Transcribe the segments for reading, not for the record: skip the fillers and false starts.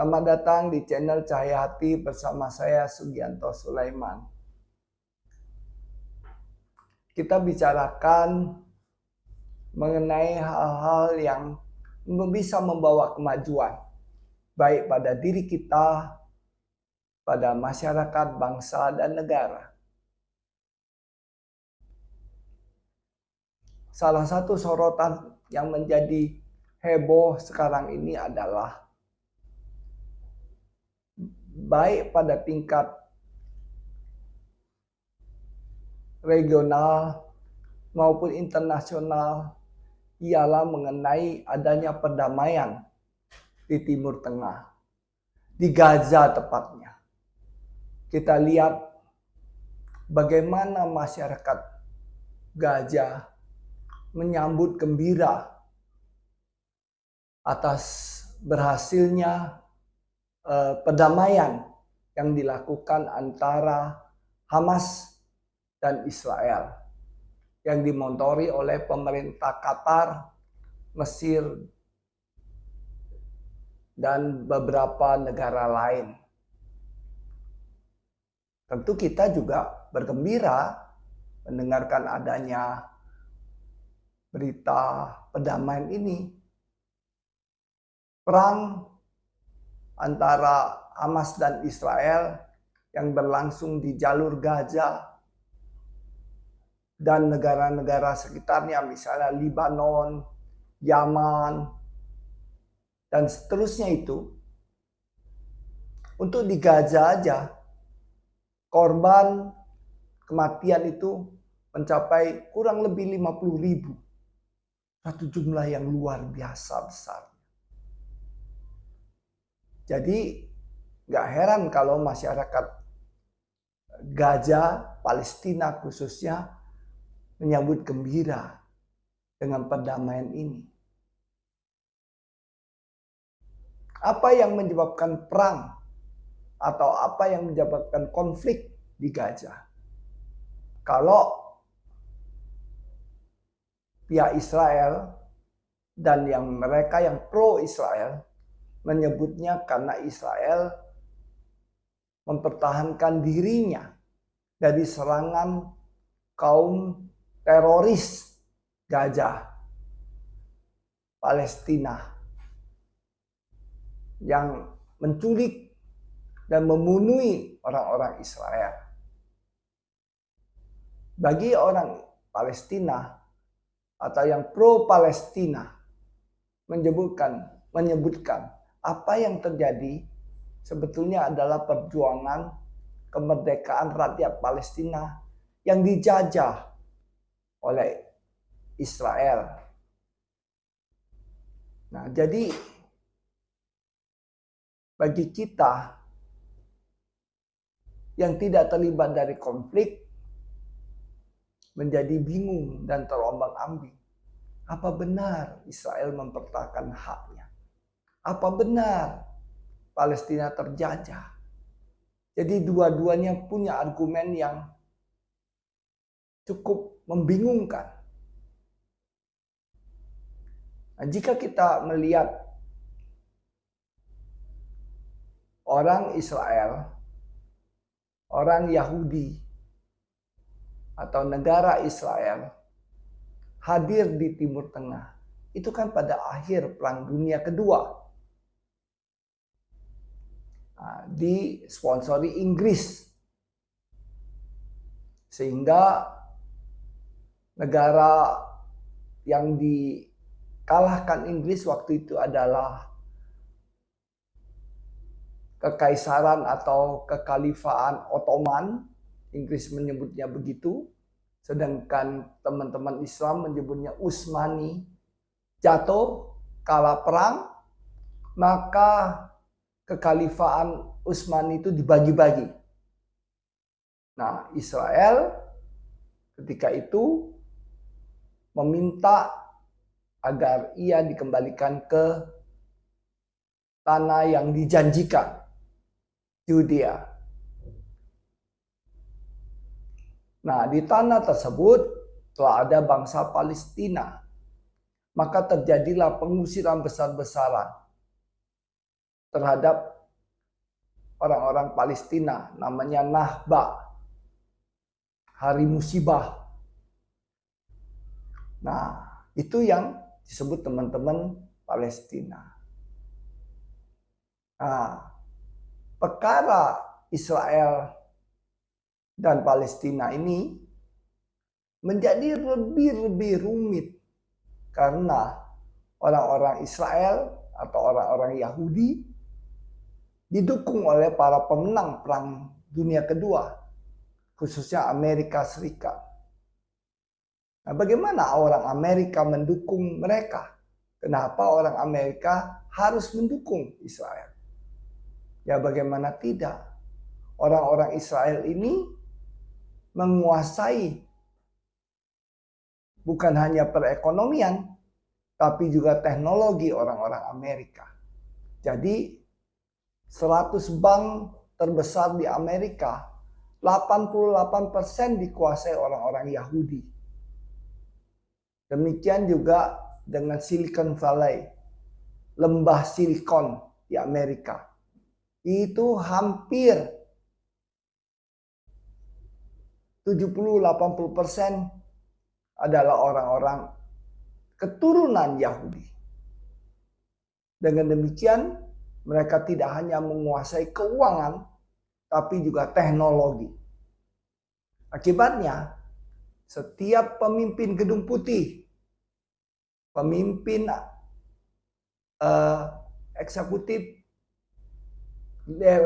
Selamat datang di channel Cahaya Hati bersama saya Sugianto Sulaiman. Kita bicarakan mengenai hal-hal yang bisa membawa kemajuan, baik pada diri kita, pada masyarakat, bangsa, dan negara. Salah satu sorotan yang menjadi heboh sekarang ini adalah baik pada tingkat regional maupun internasional, ialah mengenai adanya perdamaian di Timur Tengah, di Gaza tepatnya. Kita lihat bagaimana masyarakat Gaza menyambut gembira atas berhasilnya perdamaian yang dilakukan antara Hamas dan Israel yang dimontori oleh pemerintah Qatar, Mesir, dan beberapa negara lain. Tentu kita juga bergembira mendengarkan adanya berita perdamaian ini. Perang antara Hamas dan Israel yang berlangsung di jalur Gaza dan negara-negara sekitarnya, misalnya Lebanon, Yaman, dan seterusnya itu. Untuk di Gaza aja, korban kematian itu mencapai kurang lebih 50.000. Satu jumlah yang luar biasa besar. Jadi gak heran kalau masyarakat Gaza, Palestina khususnya, menyambut gembira dengan perdamaian ini. Apa yang menyebabkan perang atau apa yang menyebabkan konflik di Gaza? Kalau pihak Israel dan mereka yang pro Israel menyebutnya karena Israel mempertahankan dirinya dari serangan kaum teroris Gaza, Palestina, yang menculik dan membunuh orang-orang Israel. Bagi orang Palestina atau yang pro Palestina menyebutkan apa yang terjadi sebetulnya adalah perjuangan kemerdekaan rakyat Palestina yang dijajah oleh Israel. Nah, jadi bagi kita yang tidak terlibat dari konflik menjadi bingung dan terombang-ambing. Apa benar Israel mempertahankan haknya? Apa benar Palestina terjajah? Jadi dua-duanya punya argumen yang cukup membingungkan. Nah, jika kita melihat orang Israel, orang Yahudi, atau negara Israel hadir di Timur Tengah, itu kan pada akhir Perang Dunia Kedua. Disponsori Inggris. Sehingga negara yang dikalahkan Inggris waktu itu adalah Kekaisaran atau Kekhalifahan Ottoman. Inggris menyebutnya begitu. Sedangkan teman-teman Islam menyebutnya Utsmani. Jatuh, kalah perang, maka Kekhalifahan Utsmani itu dibagi-bagi. Nah, Israel ketika itu meminta agar ia dikembalikan ke tanah yang dijanjikan, Yudea. Nah, di tanah tersebut telah ada bangsa Palestina. Maka terjadilah pengusiran besar-besaran terhadap orang-orang Palestina, namanya Nahba, hari musibah. Nah, itu yang disebut teman-teman Palestina. Nah, perkara Israel dan Palestina ini menjadi lebih rumit karena orang-orang Israel atau orang-orang Yahudi didukung oleh para pemenang Perang Dunia Kedua, khususnya Amerika Serikat. Nah, bagaimana orang Amerika mendukung mereka? Kenapa orang Amerika harus mendukung Israel? Ya bagaimana tidak? Orang-orang Israel ini menguasai bukan hanya perekonomian, tapi juga teknologi orang-orang Amerika. Jadi 100 bank terbesar di Amerika, 88% dikuasai orang-orang Yahudi. Demikian juga dengan Silicon Valley, lembah Silikon di Amerika. Itu hampir 70-80% adalah orang-orang keturunan Yahudi. Dengan demikian, mereka tidak hanya menguasai keuangan, tapi juga teknologi. Akibatnya, setiap pemimpin Gedung Putih, pemimpin eksekutif,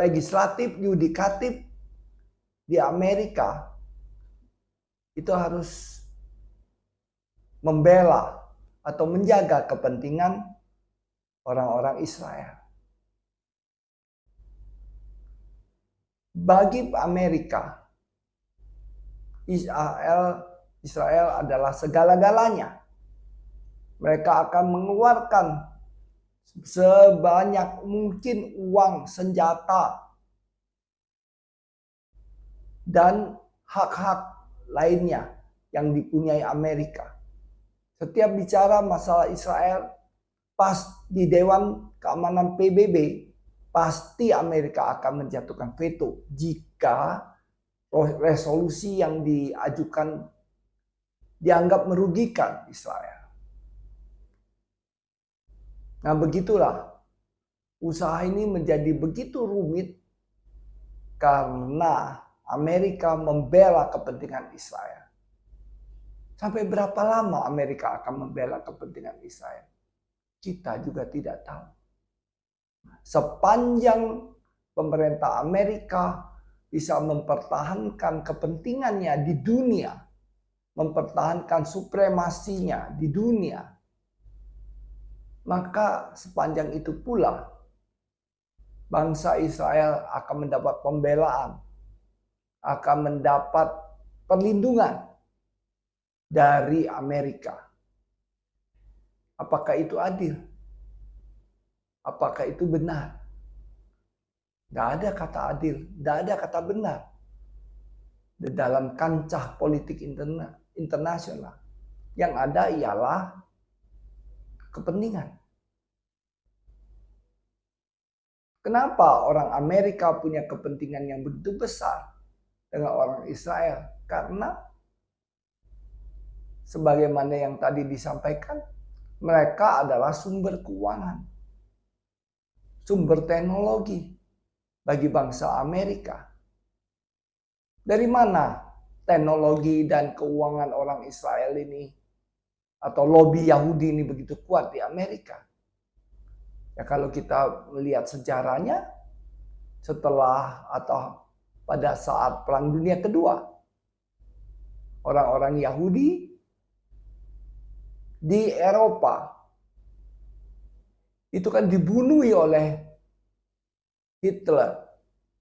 legislatif, yudikatif di Amerika itu harus membela atau menjaga kepentingan orang-orang Israel. Bagi Amerika, Israel adalah segala-galanya. Mereka akan mengeluarkan sebanyak mungkin uang, senjata, dan hak-hak lainnya yang dipunyai Amerika. Setiap bicara masalah Israel, pas di Dewan Keamanan PBB, pasti Amerika akan menjatuhkan veto jika resolusi yang diajukan dianggap merugikan Israel. Nah, begitulah usaha ini menjadi begitu rumit karena Amerika membela kepentingan Israel. Sampai berapa lama Amerika akan membela kepentingan Israel? Kita juga tidak tahu. Sepanjang pemerintah Amerika bisa mempertahankan kepentingannya di dunia, mempertahankan supremasinya di dunia, maka sepanjang itu pula bangsa Israel akan mendapat pembelaan, akan mendapat perlindungan dari Amerika. Apakah itu adil? Apakah itu benar? Tidak ada kata adil, tidak ada kata benar di dalam kancah politik internasional. Yang ada ialah kepentingan. Kenapa orang Amerika punya kepentingan yang begitu besar dengan orang Israel? Karena sebagaimana yang tadi disampaikan, mereka adalah sumber keuangan, sumber teknologi bagi bangsa Amerika. Dari mana teknologi dan keuangan orang Israel ini atau lobby Yahudi ini begitu kuat di Amerika? Ya kalau kita melihat sejarahnya, setelah atau pada saat Perang Dunia Kedua, orang-orang Yahudi di Eropa itu kan dibunuh oleh Hitler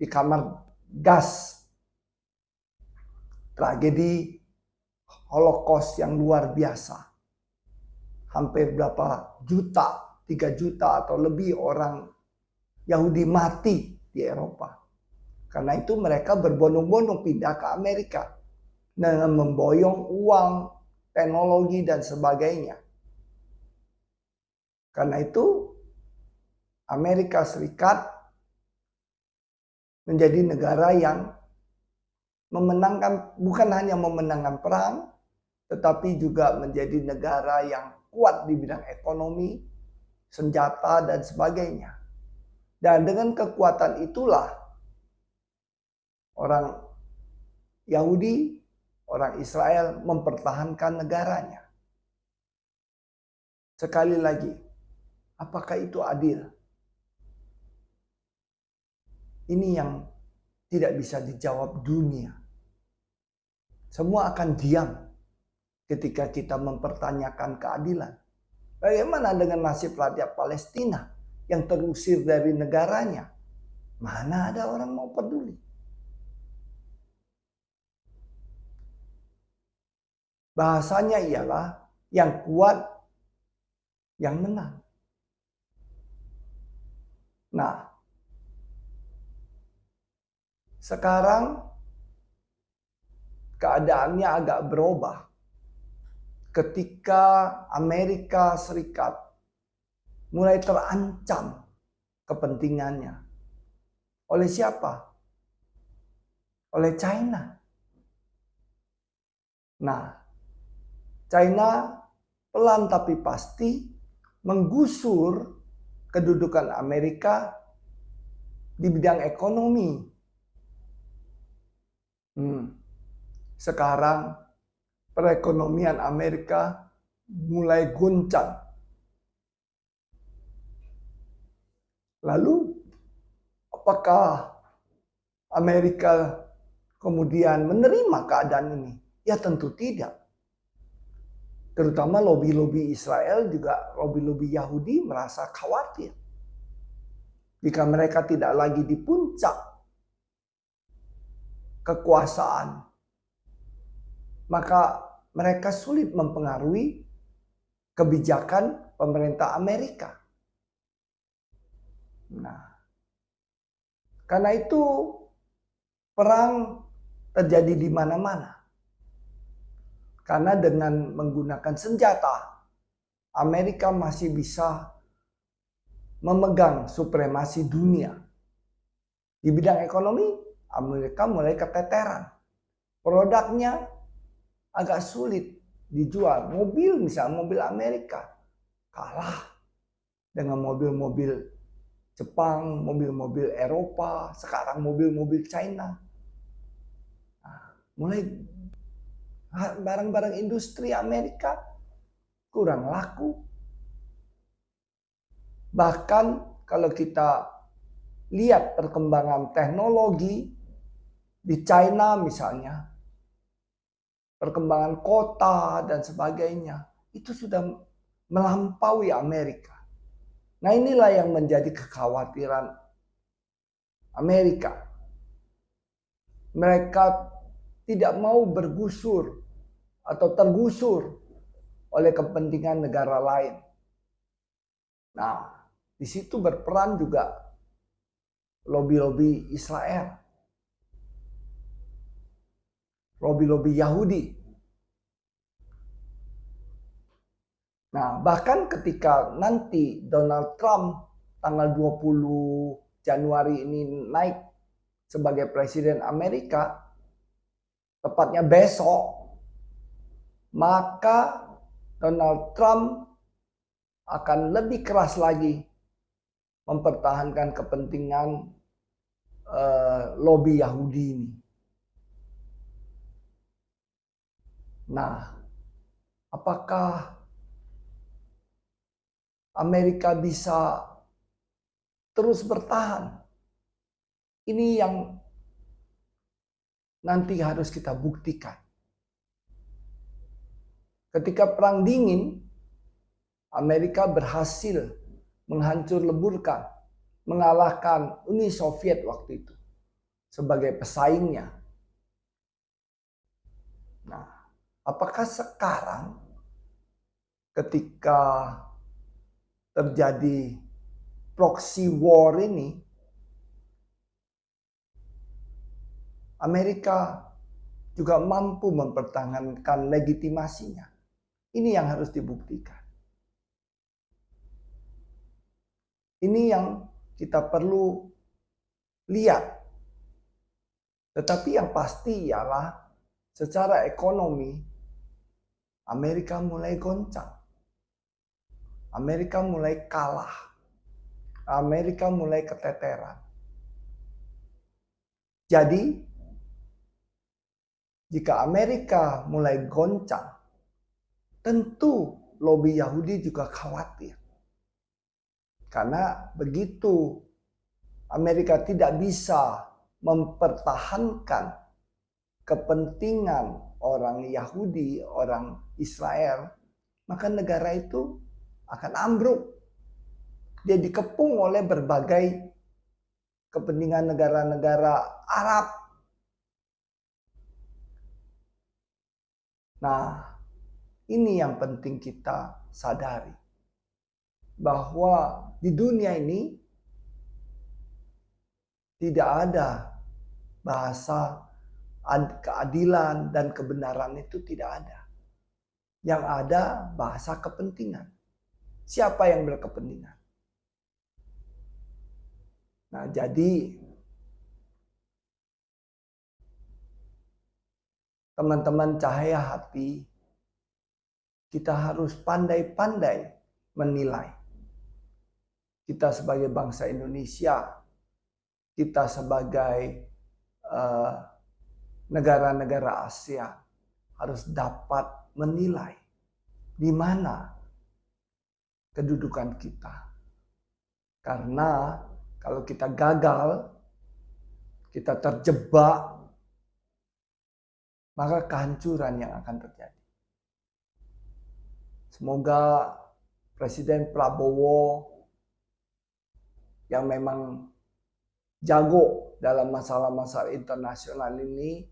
di kamar gas. Tragedi Holocaust yang luar biasa. Hampir berapa juta, 3 juta atau lebih orang Yahudi mati di Eropa. Karena itu mereka berbondong-bondong pindah ke Amerika dengan memboyong uang, teknologi dan sebagainya. Karena itu Amerika Serikat menjadi negara yang bukan hanya memenangkan perang, tetapi juga menjadi negara yang kuat di bidang ekonomi, senjata, dan sebagainya. Dan dengan kekuatan itulah orang Yahudi, orang Israel mempertahankan negaranya. Sekali lagi, apakah itu adil? Ini yang tidak bisa dijawab dunia. Semua akan diam ketika kita mempertanyakan keadilan. Bagaimana dengan nasib rakyat Palestina yang terusir dari negaranya? Mana ada orang mau peduli? Bahasanya ialah yang kuat yang menang. Nah, sekarang keadaannya agak berubah ketika Amerika Serikat mulai terancam kepentingannya. Oleh siapa? Oleh China. Nah, China pelan tapi pasti menggusur kedudukan Amerika di bidang ekonomi. Sekarang perekonomian Amerika mulai goncang. Lalu, apakah Amerika kemudian menerima keadaan ini? Ya tentu tidak. Terutama lobi-lobi Israel, juga lobi-lobi Yahudi merasa khawatir. Jika mereka tidak lagi di puncak kekuasaan, maka mereka sulit mempengaruhi kebijakan pemerintah Amerika. Nah, karena itu perang terjadi di mana-mana. Karena dengan menggunakan senjata, Amerika masih bisa memegang supremasi dunia. Di bidang ekonomi, Amerika mulai keteteran. Produknya agak sulit dijual. Mobil, misalnya mobil Amerika, kalah dengan mobil-mobil Jepang, mobil-mobil Eropa, sekarang mobil-mobil China. Nah, mulai barang-barang industri Amerika kurang laku. Bahkan kalau kita lihat perkembangan teknologi di China misalnya, perkembangan kota dan sebagainya, itu sudah melampaui Amerika. Nah, inilah yang menjadi kekhawatiran Amerika. Mereka tidak mau bergusur atau tergusur oleh kepentingan negara lain. Nah, di situ berperan juga lobi-lobi Israel, lobi-lobi Yahudi. Nah, bahkan ketika nanti Donald Trump tanggal 20 Januari ini naik sebagai presiden Amerika, tepatnya besok, maka Donald Trump akan lebih keras lagi mempertahankan kepentingan lobi Yahudi ini. Nah, apakah Amerika bisa terus bertahan? Ini yang nanti harus kita buktikan. Ketika Perang Dingin, Amerika berhasil menghancur leburkan, mengalahkan Uni Soviet waktu itu sebagai pesaingnya. Nah, apakah sekarang ketika terjadi proxy war ini, Amerika juga mampu mempertahankan legitimasinya? Ini yang harus dibuktikan. Ini yang kita perlu lihat Tetapi yang pasti ialah secara ekonomi Amerika mulai goncang. Amerika mulai kalah. Amerika mulai keteteran. Jadi, jika Amerika mulai goncang, tentu lobi Yahudi juga khawatir. Karena begitu Amerika tidak bisa mempertahankan kepentingan orang Yahudi, orang Israel, maka negara itu akan ambruk. Dia dikepung oleh berbagai kepentingan negara-negara Arab. Nah, ini yang penting kita sadari. Bahwa di dunia ini tidak ada bahasa keadilan dan kebenaran, itu tidak ada. Yang ada bahasa kepentingan. Siapa yang berkepentingan? Nah, jadi teman-teman cahaya hati, kita harus pandai-pandai menilai. Kita sebagai bangsa Indonesia, kita sebagai negara-negara ASEAN harus dapat menilai di mana kedudukan kita. Karena kalau kita gagal, kita terjebak, maka kehancuran yang akan terjadi. Semoga Presiden Prabowo yang memang jago dalam masalah-masalah internasional ini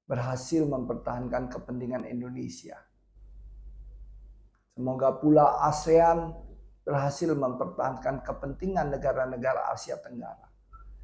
berhasil mempertahankan kepentingan Indonesia. Semoga pula ASEAN berhasil mempertahankan kepentingan negara-negara Asia Tenggara.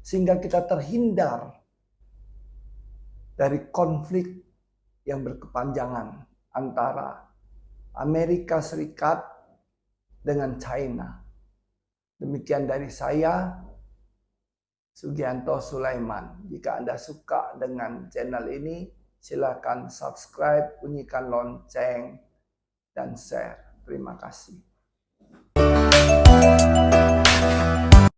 Sehingga kita terhindar dari konflik yang berkepanjangan antara Amerika Serikat dengan China. Demikian dari saya, Sugianto Sulaiman. Jika Anda suka dengan channel ini, silakan subscribe, bunyikan lonceng, dan share. Terima kasih.